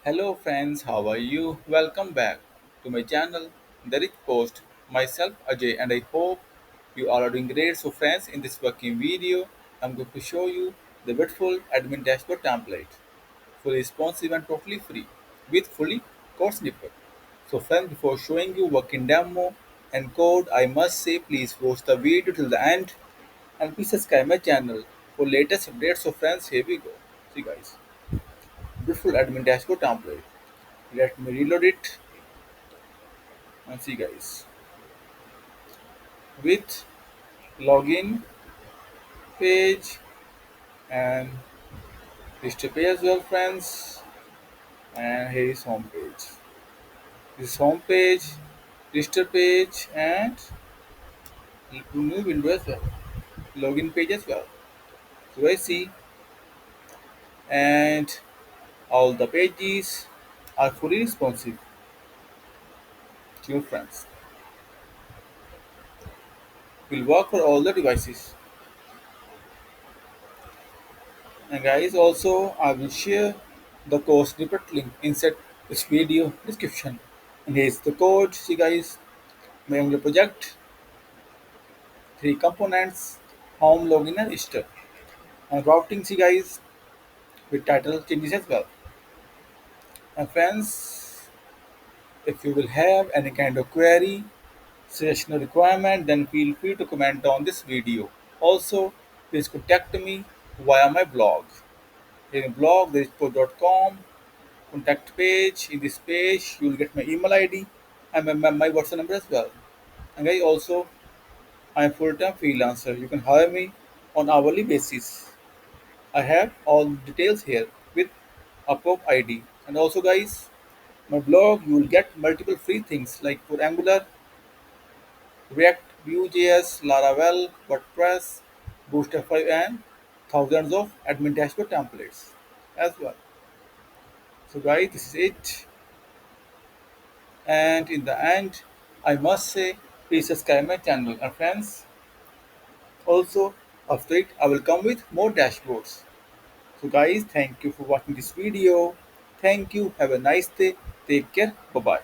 Hello friends, how are you? Welcome back to my channel, Therichpost. Myself Ajay, and I hope you all are doing great. So friends, in this working video, I'm going to show you the beautiful admin dashboard template, fully responsive and totally free, with fully code snippet. So friends, before showing you working demo and code, I must say please watch the video till the end and please subscribe my channel for latest updates. So friends, here we go. See guys, beautiful admin dashboard template. Let me reload it and see guys. With login page and register page as well friends, and here is home page. This is home page, register page, and new window as well, login page as well. So I see, and all the pages are fully responsive to your friends. Will work for all the devices. And guys, also I will share the code snippet link inside this video description. And here's the code. See guys, my Angular project, three components, home, login and register. And routing, see guys, with title changes as well. And friends, if you will have any kind of query, suggestion or requirement, then feel free to comment on this video. Also, please contact me via my blog. In blog, there is post.com contact page. In this page, you will get my email ID and my WhatsApp number as well. And guys, also, I am full-time freelancer. You can hire me on hourly basis. I have all details here with Upwork ID. And also, guys, my blog, you will get multiple free things like for Angular, React, Vue.js, Laravel, WordPress, Bootstrap 5, and thousands of admin dashboard templates as well. So, guys, this is it. And in the end, I must say, please subscribe my channel. And friends, also after it, I will come with more dashboards. So guys, thank you for watching this video. Thank you. Have a nice day. Take care. Bye bye.